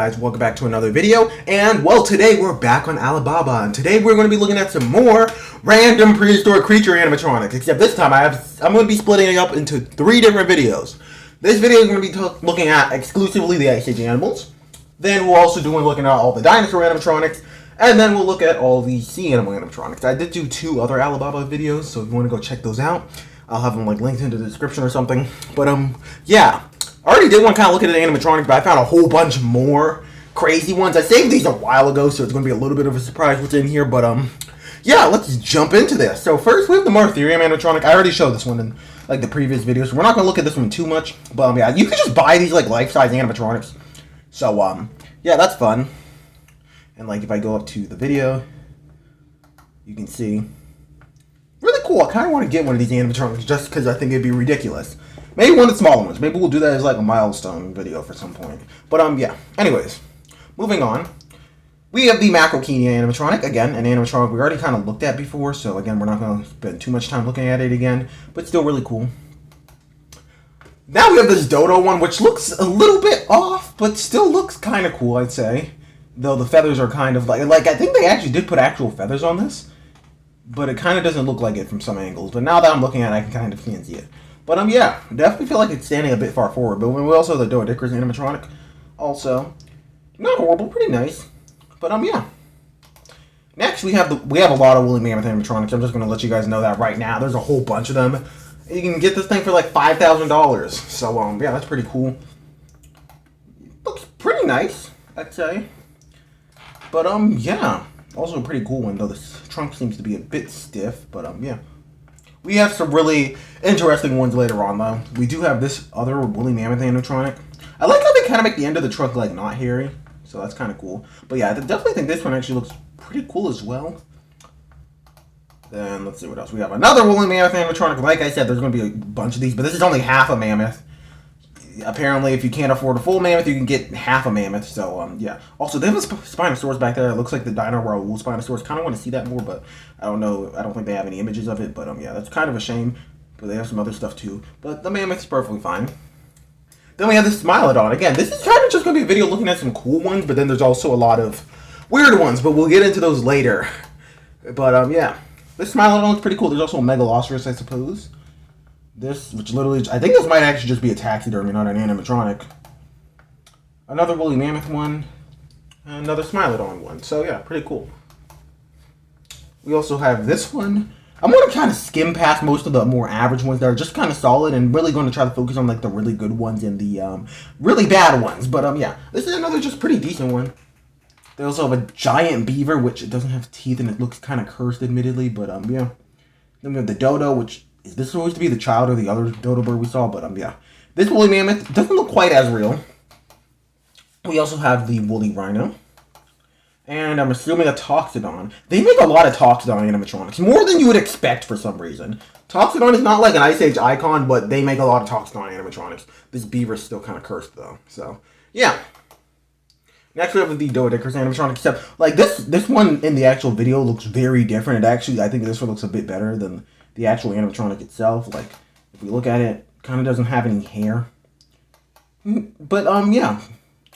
guys? Welcome back to another video. And well, today we're back on Alibaba, and today we're going to be looking at some more random prehistoric creature animatronics. Except this time I'm going to be splitting it up into 3 different videos. This video is going to be looking at exclusively the Ice Age animals. Then we'll also looking at all the dinosaur animatronics, and then we'll look at all the sea animal animatronics. I did do 2 other Alibaba videos, so if you want to go check those out, I'll have them linked into the description or something. But yeah. I already did want to kind of look at the animatronics, but I found a whole bunch more crazy ones. I saved these a while ago, so it's going to be a little bit of a surprise what's in here. But yeah, let's jump into this. So first, we have the Martherium animatronic. I already showed this one in like the previous video, so we're not going to look at this one too much. But yeah, you can just buy these like life-size animatronics. So yeah, that's fun. And like if I go up to the video, you can see really cool. I kind of want to get one of these animatronics just because I think it'd be ridiculous. Maybe one of the smaller ones. Maybe we'll do that as like a milestone video for some point. But yeah. Anyways, moving on. We have the Macrokini animatronic. Again, an animatronic we already kind of looked at before. So again, we're not going to spend too much time looking at it again. But still really cool. Now we have this Dodo one, which looks a little bit off, but still looks kind of cool, I'd say. Though the feathers are kind of like I think they actually did put actual feathers on this. But it kind of doesn't look like it from some angles. But now that I'm looking at it, I can kind of see it. But yeah, definitely feel like it's standing a bit far forward. But we also have the Doedicurus animatronic. Also, not horrible, pretty nice. But yeah. Next we have a lot of woolly mammoth animatronics. I'm just gonna let you guys know that right now. There's a whole bunch of them. You can get this thing for like $5,000. So yeah, that's pretty cool. Looks pretty nice, I'd say. But yeah, also a pretty cool one though. This trunk seems to be a bit stiff. But yeah. We have some really interesting ones later on, though. We do have this other woolly mammoth animatronic. I like how they kind of make the end of the trunk, like, not hairy. So that's kind of cool. But yeah, I definitely think this one actually looks pretty cool as well. Then, let's see what else. We have another woolly mammoth animatronic. Like I said, there's going to be a bunch of these, but this is only half a mammoth. Apparently, if you can't afford a full mammoth, you can get half a mammoth. So, yeah. Also, they have a Spinosaurus back there. It looks like the Dino Raoul Spinosaurus. Kind of want to see that more, but I don't know. I don't think they have any images of it. But, yeah, that's kind of a shame. But they have some other stuff, too. But the mammoth's perfectly fine. Then we have the Smilodon. Again, this is kind of just going to be a video looking at some cool ones, but then there's also a lot of weird ones. But we'll get into those later. But, yeah. This Smilodon looks pretty cool. There's also a Megalosaurus, I suppose. This, which literally, I think this might actually just be a taxidermy, not an animatronic. Another woolly mammoth one. And another Smilodon one. So yeah, pretty cool. We also have this one. I'm going to kind of skim past most of the more average ones that are just kind of solid, and really going to try to focus on like the really good ones and the really bad ones. But yeah, this is another just pretty decent one. They also have a giant beaver, which it doesn't have teeth and it looks kind of cursed, admittedly. But yeah. Then we have the dodo, which is this supposed to be the child of the other dodo bird we saw? But yeah. This woolly mammoth doesn't look quite as real. We also have the woolly rhino. And I'm assuming a Toxodon. They make a lot of Toxodon animatronics. More than you would expect for some reason. Toxodon is not like an Ice Age icon, but they make a lot of Toxodon animatronics. This beaver's still kind of cursed though. So, yeah. Next we have the Doedicurus animatronic, except like this one in the actual video looks very different. It actually, I think this one looks a bit better than the actual animatronic itself. Like, if we look at it, kind of doesn't have any hair. But, yeah.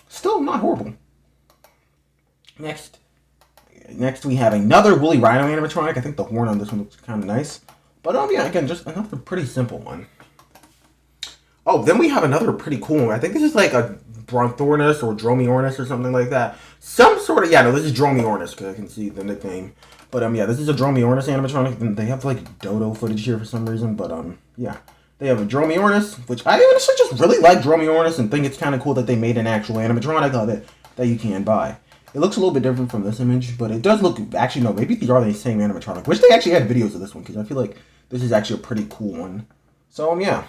Still not horrible. Next we have another woolly rhino animatronic. I think the horn on this one looks kind of nice. But, yeah, again, just another pretty simple one. Oh, then we have another pretty cool one. I think this is like a Bronthornis or Dromiornis or something like that. Some sort of, yeah, no, this is Dromiornis because I can see the nickname. But, yeah, this is a Dromiornis animatronic, and they have, like, dodo footage here for some reason, but, yeah. They have a Dromiornis, which I honestly just really like Dromiornis and think it's kind of cool that they made an actual animatronic of it that you can buy. It looks a little bit different from this image, but it does look, actually, no, maybe these are the same animatronic. Wish they actually had videos of this one, because I feel like this is actually a pretty cool one. So, yeah.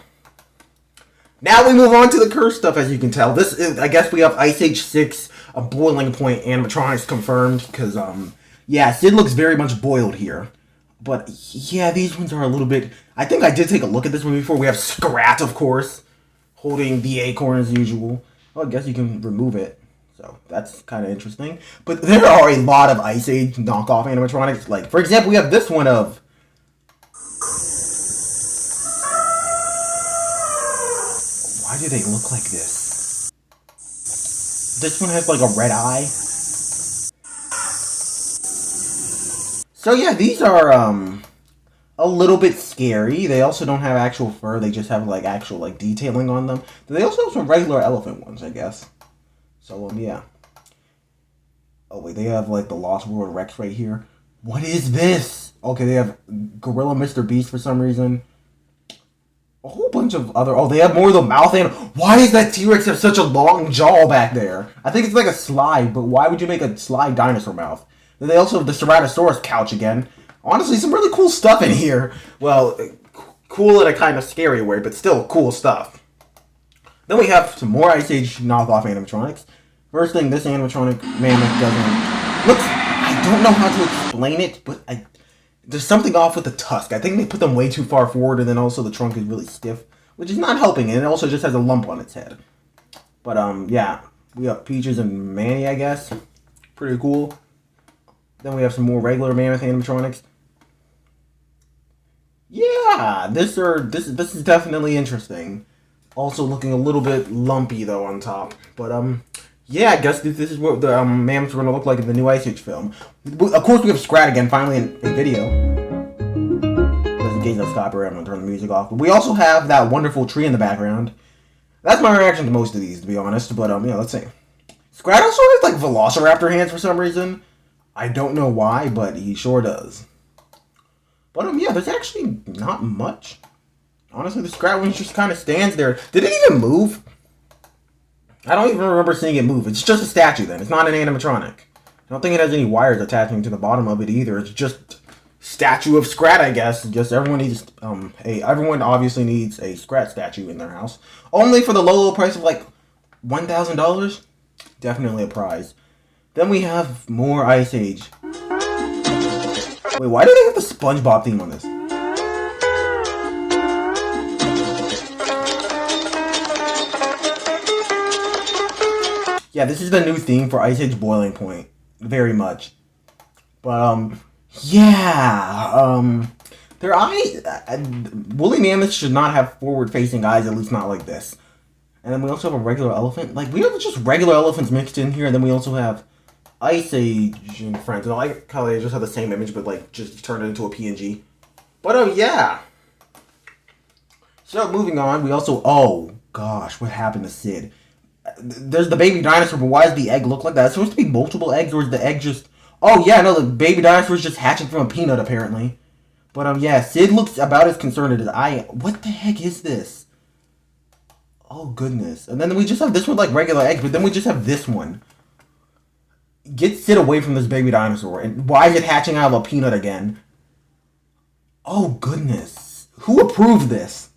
Now we move on to the cursed stuff, as you can tell. This is, I guess we have Ice Age 6, a boiling point animatronics confirmed, because, yeah, Sid looks very much boiled here. But, yeah, these ones are a little bit... I think I did take a look at this one before. We have Scrat, of course, holding the acorn as usual. Well, I guess you can remove it. So, that's kind of interesting. But there are a lot of Ice Age knockoff animatronics. Like, for example, we have this one of... Why do they look like this? This one has like a red eye. So yeah, these are a little bit scary. They also don't have actual fur. They just have like actual like detailing on them. They also have some regular elephant ones, I guess. So yeah. Oh wait, they have like the Lost World Rex right here. What is this? Okay, they have Gorilla Mr. Beast for some reason. A whole bunch of other... Oh, they have more of the mouth and... Why does that T-Rex have such a long jaw back there? I think it's like a slide, but why would you make a slide dinosaur mouth? Then they also have the Ceratosaurus couch again. Honestly, some really cool stuff in here. Well, cool in a kind of scary way, but still cool stuff. Then we have some more Ice Age knockoff animatronics. First thing, this animatronic mammoth doesn't... Looks... I don't know how to explain it, but there's something off with the tusk. I think they put them way too far forward, and then also the trunk is really stiff, which is not helping, and it also just has a lump on its head. But, yeah. We have Peaches and Manny, I guess. Pretty cool. Then we have some more regular mammoth animatronics. Yeah, this is definitely interesting. Also looking a little bit lumpy, though, on top. But, yeah, I guess this is what the mammoths are going to look like in the new Ice Age film. Of course, we have Scrat again, finally in a video. Just in case that's copyright, I'm going to turn the music off. But we also have that wonderful tree in the background. That's my reaction to most of these, to be honest. But, yeah, let's see. Scrat also has, like, Velociraptor hands for some reason. I don't know why, but he sure does. But, yeah, there's actually not much. Honestly, the Scrat one just kind of stands there. Did it even move? I don't even remember seeing it move. It's just a statue then. It's not an animatronic. I don't think it has any wires attaching to the bottom of it either. It's just statue of Scrat, I guess. Just everyone needs everyone obviously needs a Scrat statue in their house. Only for the low price of like $1,000. Definitely a prize. Then we have more Ice Age. Wait, why do they have the SpongeBob theme on this? Yeah, this is the new theme for Ice Age Boiling Point. Very much. But, yeah. Their eyes... woolly mammoths should not have forward-facing eyes, at least not like this. And then we also have a regular elephant. Like, we have just regular elephants mixed in here, and then we also have Ice Age and friends. And I like how they just have the same image, but, like, just turned it into a PNG. But, yeah. So, moving on, we also... Oh, gosh, what happened to Sid? There's the baby dinosaur, but why does the egg look like that? It's supposed to be multiple eggs, or is the egg just... Oh, yeah, no, the baby dinosaur is just hatching from a peanut, apparently. But, yeah, Sid looks about as concerned as I am. What the heck is this? Oh, goodness. And then we just have this one like regular eggs, but then we just have this one. Get Sid away from this baby dinosaur. And why is it hatching out of a peanut again? Oh, goodness. Who approved this?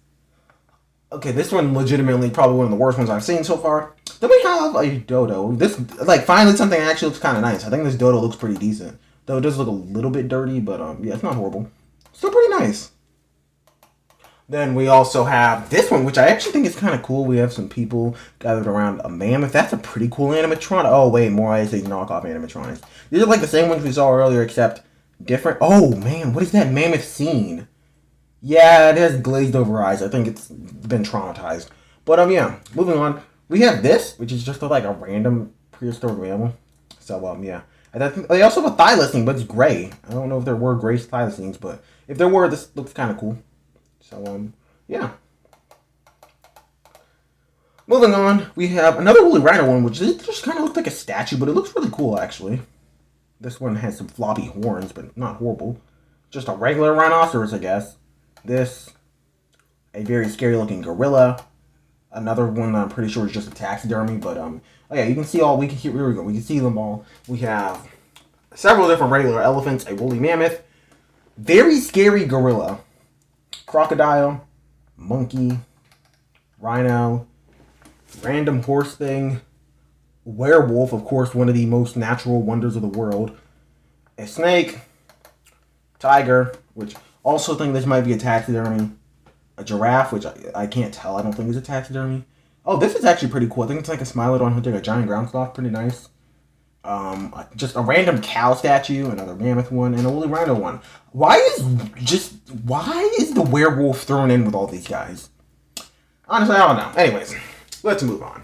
Okay, this one legitimately probably one of the worst ones I've seen so far. Then we have a dodo. This, like, finally something that actually looks kind of nice. I think this dodo looks pretty decent. Though it does look a little bit dirty, but, yeah, it's not horrible. Still pretty nice. Then we also have this one, which I actually think is kind of cool. We have some people gathered around a mammoth. That's a pretty cool animatronic. Oh, wait, more Ice Age knockoff animatronics. These are like the same ones we saw earlier, except different. Oh, man, what is that mammoth scene? Yeah, it has glazed over eyes. I think it's been traumatized. But, yeah, moving on. We have this, which is just like a random prehistoric mammal. So, yeah. And they also have a thylacine, but it's gray. I don't know if there were gray thylacines, but if there were, this looks kind of cool. So, yeah. Moving on, we have another woolly rhino one, which just kind of looks like a statue, but it looks really cool, actually. This one has some floppy horns, but not horrible. Just a regular rhinoceros, I guess. This, a very scary-looking gorilla. Another one that I'm pretty sure is just a taxidermy, but, oh yeah, you can see all, here we go, we can see them all. We have several different regular elephants, a woolly mammoth, very scary gorilla, crocodile, monkey, rhino, random horse thing, werewolf, of course, one of the most natural wonders of the world, a snake, tiger, which also think this might be a taxidermy, a giraffe, which I can't tell, I don't think is a taxidermy. Oh, this is actually pretty cool. I think it's like a Smilodon hunting a giant ground sloth, pretty nice. Just a random cow statue, another mammoth one, and a woolly rhino one. Why is the werewolf thrown in with all these guys? Honestly, I don't know. Anyways, let's move on.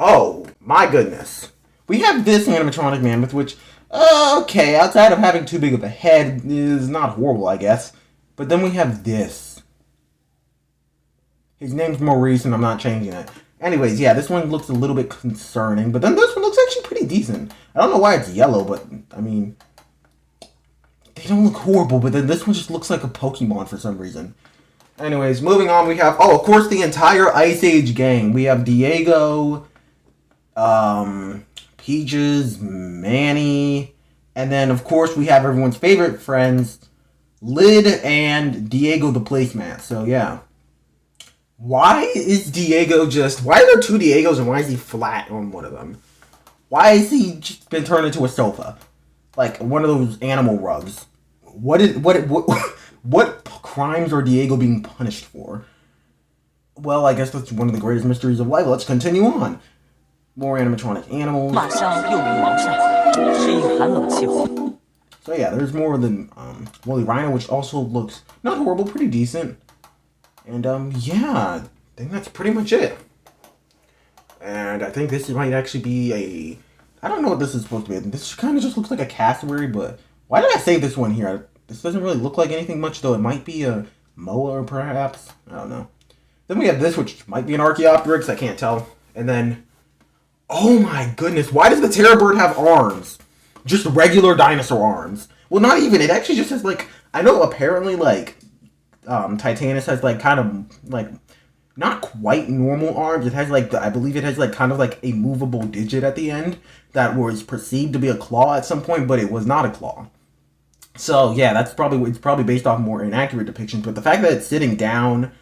Oh, my goodness. We have this animatronic mammoth, which, okay, outside of having too big of a head, is not horrible, I guess. But then we have this. His name's Maurice, and I'm not changing it. Anyways, yeah, this one looks a little bit concerning, but then this one looks actually pretty decent. I don't know why it's yellow, but, I mean, they don't look horrible, but then this one just looks like a Pokemon for some reason. Anyways, moving on, we have, oh, of course, the entire Ice Age gang. We have Diego, Peaches, Manny, and then, of course, we have everyone's favorite friends, Lid and Diego the Placemat. So, yeah. Why is Diego why are there two Diegos and why is he flat on one of them? Why has he just been turned into a sofa? Like, one of those animal rugs. What crimes are Diego being punished for? Well, I guess that's one of the greatest mysteries of life. Let's continue on. More animatronic animals. So yeah, there's more of the woolly rhino, which also looks not horrible, pretty decent. And yeah, I think that's pretty much it. And I think this might actually be I don't know what this is supposed to be. This kind of just looks like a cassowary, but why did I save this one here? This doesn't really look like anything much, though. It might be a moa, perhaps. I don't know. Then we have this, which might be an Archaeopteryx. I can't tell. And then, oh my goodness, why does the Terror Bird have arms? Just regular dinosaur arms. Well, not even. It actually just has, like, I know apparently, like, Titanus has, like, kind of, like, not quite normal arms. It has, like, I believe it has, like, kind of, like, a movable digit at the end that was perceived to be a claw at some point, but it was not a claw. So, yeah, it's probably based off more inaccurate depictions, but the fact that it's sitting down,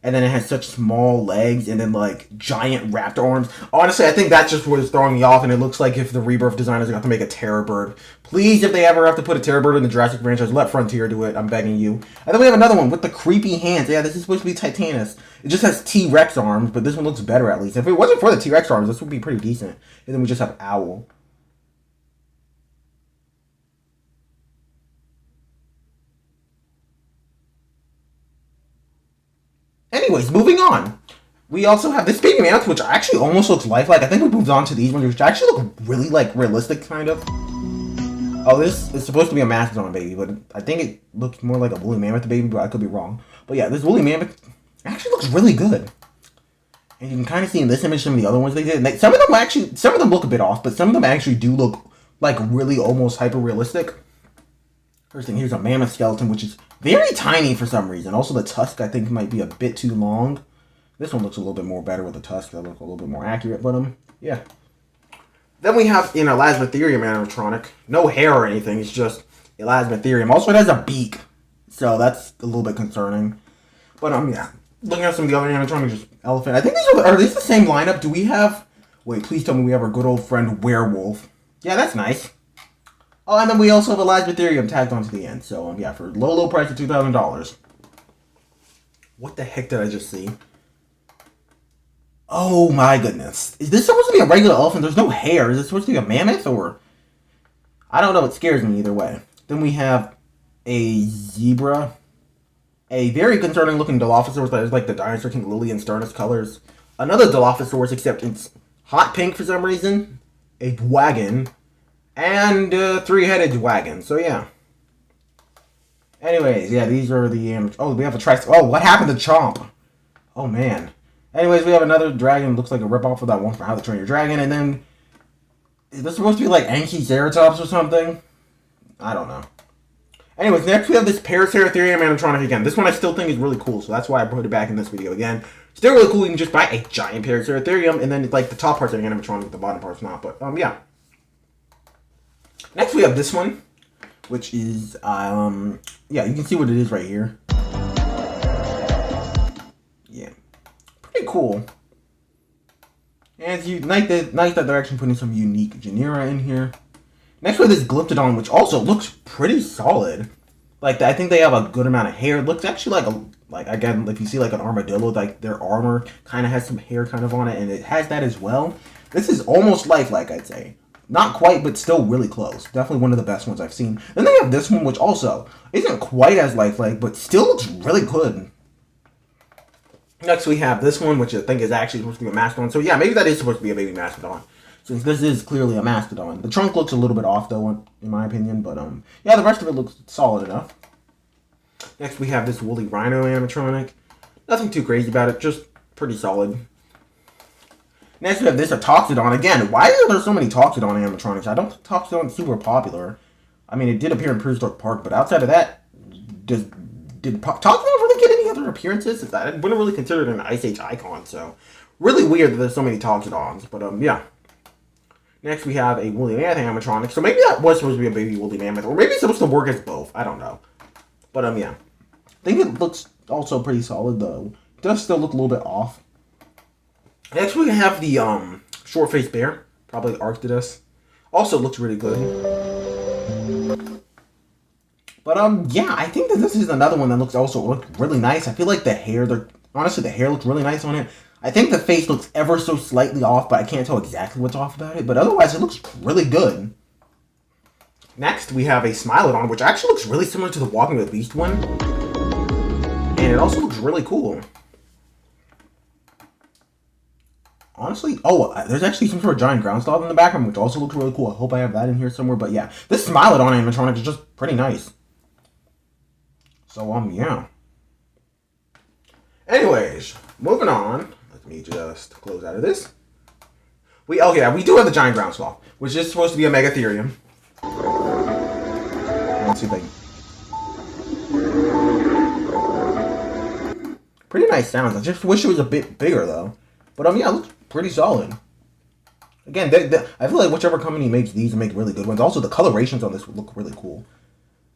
and then it has such small legs, and then, like, giant raptor arms, honestly, I think that's just what is throwing me off, and it looks like if the Rebirth designers are going to make a Terror Bird. Please, if they ever have to put a Terror Bird in the Jurassic franchise, let Frontier do it, I'm begging you. And then we have another one with the creepy hands. Yeah, this is supposed to be Titanus. It just has T-Rex arms, but this one looks better at least. If it wasn't for the T-Rex arms, this would be pretty decent. And then we just have Owl. Anyways, moving on. We also have this baby mammoth, which actually almost looks lifelike. I think we moved on to these ones, which actually look really, like, realistic, kind of. Oh, this is supposed to be a mastodon baby, but I think it looks more like a woolly mammoth baby, but I could be wrong. But yeah, this woolly mammoth actually looks really good. And you can kind of see in this image some of the other ones they did. Some of them look a bit off, but some of them actually do look, like, really almost hyper-realistic. First thing, here's a mammoth skeleton, which is very tiny for some reason. Also, the tusk, I think, might be a bit too long. This one looks a little bit more better with the tusk. That look a little bit more accurate, but, yeah. Then we have an Elasmotherium animatronic. No hair or anything, it's just Elasmotherium. Also, it has a beak, so that's a little bit concerning. But, yeah. Looking at some of the other animatronics, just elephant. I think are these the same lineup? Do we have... Wait, please tell me we have our good old friend Werewolf. Yeah, that's nice. Oh, and then we also have Elasmotherium tagged onto the end. So, yeah, for low price of $2,000. What the heck did I just see? Oh my goodness. Is this supposed to be a regular elephant? There's no hair. Is it supposed to be a mammoth or... I don't know. It scares me either way. Then we have a zebra. A very concerning looking Dilophosaurus that is like the Dinosaur King Lily and Sternus colors. Another Dilophosaurus, except it's hot pink for some reason. A wagon. And a three-headed wagon. So yeah. Anyways, yeah, these are the... oh, we have a Oh, what happened to Chomp? Oh, man. Anyways, we have another dragon. Looks like a ripoff of that one from How to Train Your Dragon. And then... is this supposed to be like Anchiceratops or something? I don't know. Anyways, next we have this Paraceratherium animatronic again. This one I still think is really cool, so that's why I put it back in this video again. Still really cool. You can just buy a giant Paraceratherium, and then it's like the top part's an animatronic, the bottom part's not. But yeah. Next we have this one, which is yeah, you can see what it is right here. Yeah, pretty cool. And it's nice that they're actually putting some unique genera in here. Next we have this Glyptodon, which also looks pretty solid. Like, I think they have a good amount of hair. It looks actually like again, if you see like an armadillo, like their armor kind of has some hair kind of on it, and it has that as well. This is almost lifelike, I'd say. Not quite, but still really close. Definitely one of the best ones I've seen. Then they have this one, which also isn't quite as lifelike, but still looks really good. Next we have this one, which I think is actually supposed to be a mastodon. So yeah, maybe that is supposed to be a baby mastodon, since this is clearly a mastodon. The trunk looks a little bit off though, in my opinion, but yeah, the rest of it looks solid enough. Next we have this woolly rhino animatronic. Nothing too crazy about it, just pretty solid. Next we have this, a Toxodon. Again, why are there so many Toxodon animatronics? I don't think Toxodon's super popular. I mean, it did appear in Prehistoric Park, but outside of that, did Toxodon really get any other appearances? I wouldn't really consider it an Ice Age icon, so really weird that there's so many Toxodons. But yeah. Next we have a woolly mammoth animatronic. So maybe that was supposed to be a baby woolly mammoth, or maybe it's supposed to work as both. I don't know. But yeah. I think it looks also pretty solid though. It does still look a little bit off. Next we have the short-faced bear, probably Arctidus. Also looks really good. But yeah, I think that this is another one that looks really nice. I feel like the hair, honestly the hair looks really nice on it. I think the face looks ever so slightly off, but I can't tell exactly what's off about it. But otherwise, it looks really good. Next, we have a Smilodon, which actually looks really similar to the Walking with the Beast one. And it also looks really cool. Honestly, there's actually some sort of giant ground sloth in the background, which also looks really cool. I hope I have that in here somewhere. But yeah, this Smilodon animatronic is just pretty nice. So, yeah. Anyways, moving on. Let me just close out of this. We do have the giant ground sloth, which is supposed to be a Megatherium. Let's see if I can... Pretty nice sounds. I just wish it was a bit bigger, though. But, yeah, it looks pretty solid. Again, I feel like whichever company makes these make really good ones. Also, the colorations on this would look really cool.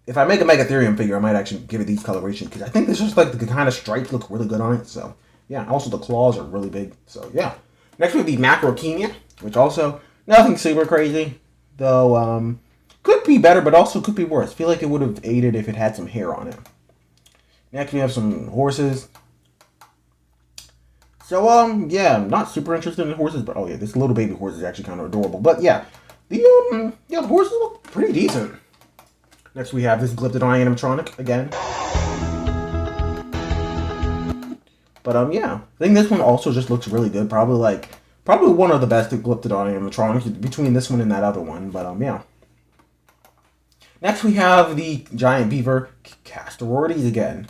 If I make a Megatherium figure, I might actually give it these colorations, because I think this just like the kind of stripes look really good on it. So, yeah. Also, the claws are really big. So, yeah. Next would be Macrokemia, which also, nothing super crazy. Though, could be better, but also could be worse. I feel like it would have aided if it had some hair on it. Next, we have some horses. So, yeah, I'm not super interested in horses, but, this little baby horse is actually kind of adorable. But, yeah, the horses look pretty decent. Next, we have this Glyptodon animatronic again. But, yeah, I think this one also just looks really good. Probably one of the best Glyptodon animatronics between this one and that other one. But, yeah. Next, we have the giant beaver Castorortes again.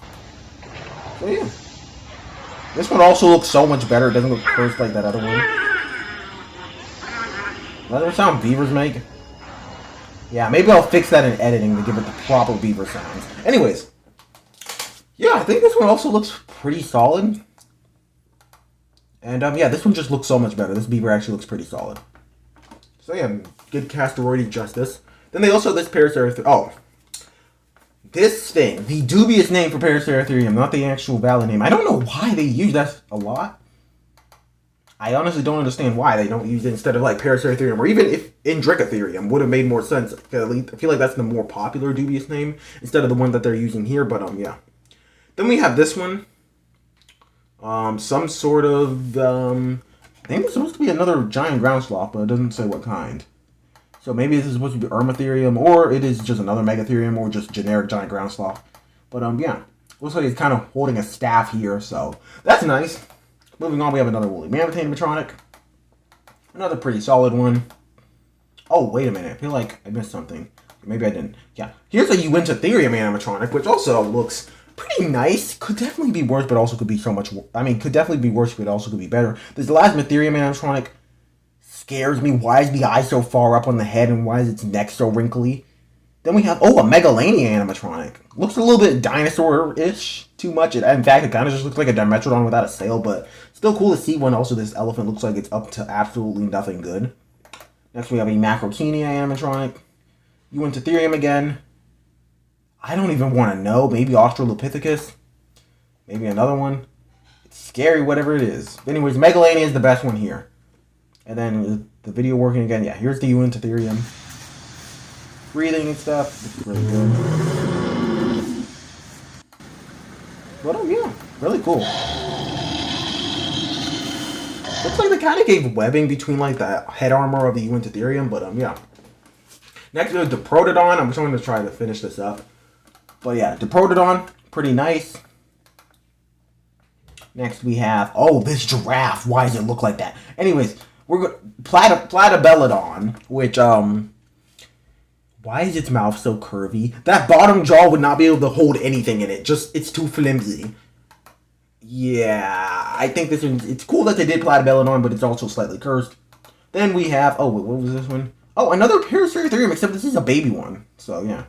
So, yeah. This one also looks so much better. It doesn't look cursed like that other one. Doesn't that sound beavers make? Yeah, maybe I'll fix that in editing to give it the proper beaver sounds. Anyways. Yeah, I think this one also looks pretty solid. And, yeah, this one just looks so much better. This beaver actually looks pretty solid. So, yeah, good Castorortes justice. Then they also have this Paraceratherium. This thing, the dubious name for Paraceratherium, not the actual valid name. I don't know why they use that a lot. I honestly don't understand why they don't use it instead of like Paraceratherium, or even if Indricotherium would have made more sense. At least I feel like that's the more popular dubious name instead of the one that they're using here. But yeah. Then we have this one. Some sort of I think it's supposed to be another giant ground sloth, but it doesn't say what kind. So maybe this is supposed to be Ermatherium, or it is just another Megatherium, or just generic giant ground sloth. But yeah, looks like he's kind of holding a staff here, so that's nice. Moving on, we have another woolly mammoth animatronic. Another pretty solid one. Oh, wait a minute. I feel like I missed something. Maybe I didn't. Yeah, here's a Uintatherium animatronic, which also looks pretty nice. Could definitely be worse, but also could be so much... could definitely be worse, but also could be better. This Elasmotherium animatronic scares me. Why is the eye so far up on the head, and why is its neck so wrinkly? Then we have, a Megalania animatronic. Looks a little bit dinosaur-ish. Too much. In fact, it kind of just looks like a Dimetrodon without a sail, but still cool to see when also this elephant looks like it's up to absolutely nothing good. Next, we have a Macrokemia animatronic. Uintatherium again. I don't even want to know. Maybe Australopithecus. Maybe another one. It's scary, whatever it is. But anyways, Megalania is the best one here. And then the video working again. Yeah, here's the Uintatherium. Breathing and stuff. It's really good. But yeah, really cool. Looks like they kind of gave webbing between like the head armor of the Uintatherium, but yeah. Next is the Diprotodon. I'm just going to try to finish this up. But yeah, Diprotodon, pretty nice. Next we have, oh, this giraffe. Why does it look like that? Anyways, we're Platybelodon, which why is its mouth so curvy? That bottom jaw would not be able to hold anything in it. Just, it's too flimsy. Yeah, I think this one, it's cool that they did Platybelodon, but it's also slightly cursed. Then we have, oh, wait, what was this one? Oh, another Paraceritherium, except this is a baby one. So, yeah.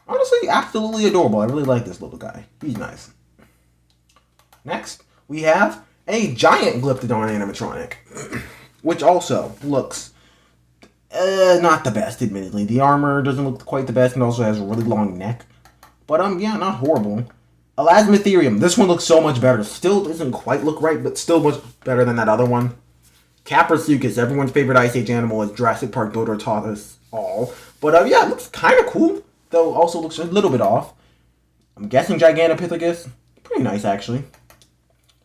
Honestly, absolutely adorable. I really like this little guy. He's nice. Next, we have a giant Glyptodon animatronic, which also looks not the best, admittedly. The armor doesn't look quite the best and also has a really long neck. But, yeah, not horrible. Elasmotherium. This one looks so much better. Still doesn't quite look right, but still much better than that other one. Caprasuchus, everyone's favorite Ice Age animal, as Jurassic Park builder taught us all. But, yeah, it looks kind of cool, though also looks a little bit off. I'm guessing Gigantopithecus. Pretty nice, actually.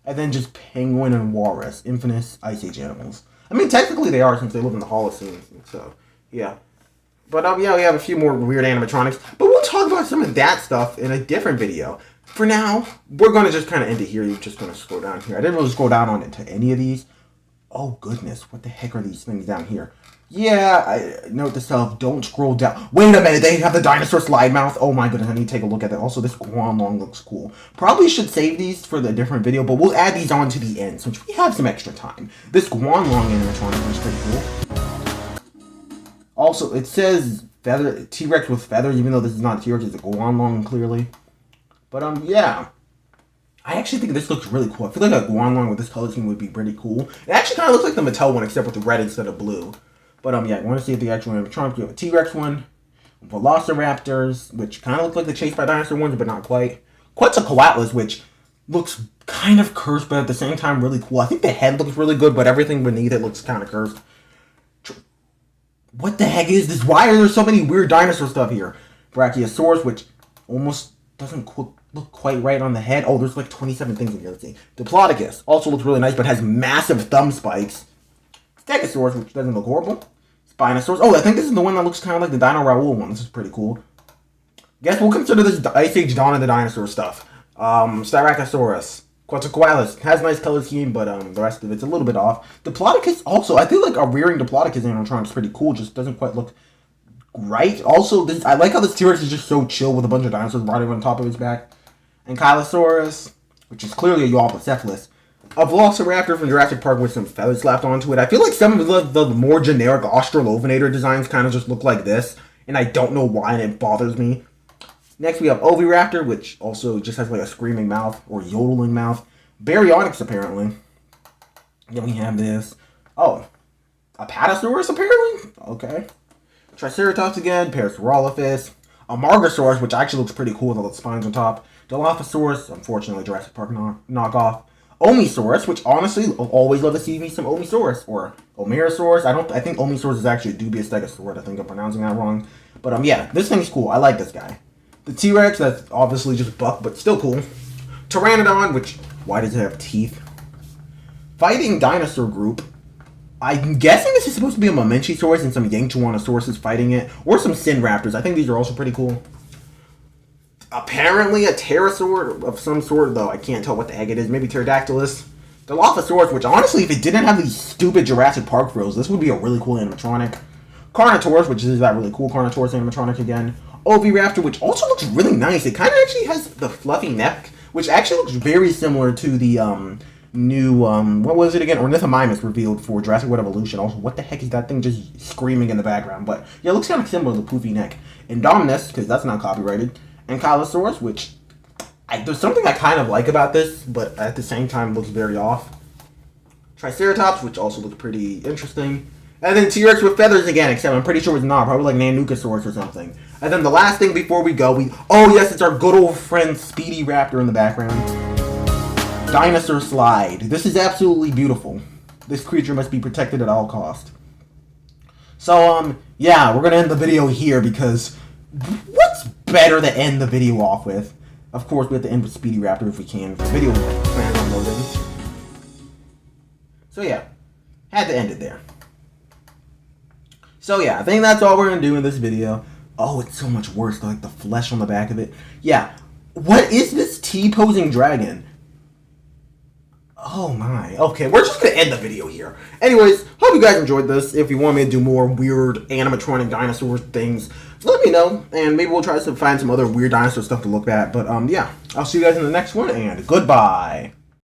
And then just Penguin and Walrus, infamous Ice Age animals. I mean, technically they are, since they live in the Holocene, so, yeah. But, yeah, we have a few more weird animatronics. But we'll talk about some of that stuff in a different video. For now, we're going to just kind of end it here. You're just going to scroll down here. I didn't really scroll down on into any of these. Oh, goodness. What the heck are these things down here? Yeah, I note to self, don't scroll down. Wait a minute, they have the dinosaur slide mouth. Oh my goodness, I need to take a look at that. Also, this Guanlong looks cool. Probably should save these for the different video, but we'll add these on to the end since we have some extra time. This Guanlong animatronic looks pretty cool. Also, it says feather T-Rex with feathers, even though this is not a T-Rex, it's a Guanlong, clearly. But, yeah. I actually think this looks really cool. I feel like a Guanlong with this color scheme would be pretty cool. It actually kind of looks like the Mattel one, except with the red instead of blue. But, yeah, I want to see if the actual animatronic. We have a T-Rex one. Velociraptors, which kind of look like the Chased by Dinosaur ones, but not quite. Quetzalcoatlus, which looks kind of cursed, but at the same time really cool. I think the head looks really good, but everything beneath it looks kind of cursed. What the heck is this? Why are there so many weird dinosaur stuff here? Brachiosaurus, which almost doesn't look quite right on the head. Oh, there's like 27 things in here. Let's see. Diplodocus also looks really nice, but has massive thumb spikes. Stegosaurus, which doesn't look horrible. Spinosaurus. Oh, I think this is the one that looks kind of like the Dino Raoul one. This is pretty cool. Guess we'll consider this Ice Age Dawn of the Dinosaur stuff. Styracosaurus. Quetzalcoatlus has a nice color scheme, but the rest of it's a little bit off. Diplodocus also, I feel like a rearing Diplodocus animatronic is pretty cool. Just doesn't quite look right. Also, this, I like how this T-Rex is just so chill with a bunch of dinosaurs riding on top of his back. Ankylosaurus, which is clearly a Euoplocephalus. A Velociraptor from Jurassic Park with some feathers slapped onto it. I feel like some of the more generic Australovenator designs kind of just look like this, and I don't know why, and it bothers me. Next, we have Oviraptor, which also just has like a screaming mouth, or yodeling mouth. Baryonyx, apparently. Then we have this. Oh, Apatosaurus, apparently? Okay. Triceratops again, Parasaurolophus. A Margosaurus, which actually looks pretty cool with all the spines on top. Dilophosaurus, unfortunately Jurassic Park knockoff. Omisaurus, which honestly, I'll always love to see me some Omisaurus. Or Omerosaurus. I think Omisaurus is actually a dubious stegosaurus. I think I'm pronouncing that wrong. But yeah, this thing's cool. I like this guy. The T-Rex, that's obviously just buck, but still cool. Pteranodon, which, why does it have teeth? Fighting dinosaur group. I'm guessing this is supposed to be a Mamenchisaurus and some Yangchuanosauruses fighting it. Or some Synraptors. I think these are also pretty cool. Apparently a pterosaur of some sort, though I can't tell what the heck it is. Maybe Pterodactylus. Dilophosaurus, which honestly, if it didn't have these stupid Jurassic Park frills, this would be a really cool animatronic. Carnotaurus, which is that really cool Carnotaurus animatronic again. Oviraptor, which also looks really nice. It kind of actually has the fluffy neck, which actually looks very similar to the new, what was it again? Ornithomimus revealed for Jurassic World Evolution. Also, what the heck is that thing just screaming in the background? But yeah, it looks kind of similar to the poofy neck. Indominus, because that's not copyrighted. Ankylosaurus, which there's something I kind of like about this, but at the same time looks very off. Triceratops, which also looks pretty interesting. And then T-Rex with feathers again, except I'm pretty sure it's not. Probably like Nanucosaurus or something. And then the last thing before we go, oh yes, it's our good old friend Speedy Raptor in the background. Dinosaur Slide. This is absolutely beautiful. This creature must be protected at all cost. So, yeah, we're gonna end the video here because what's better to end the video off with? Of course, we have to end with Speedy Raptor if we can. If the video plans on loading. So yeah, had to end it there. So yeah, I think that's all we're gonna do in this video. Oh, it's so much worse, like the flesh on the back of it. Yeah, what is this T-posing dragon? Oh my. Okay, we're just gonna end the video here. Anyways, hope you guys enjoyed this. If you want me to do more weird animatronic dinosaur things, let me know, and maybe we'll try to find some other weird dinosaur stuff to look at. But yeah, I'll see you guys in the next one, and goodbye.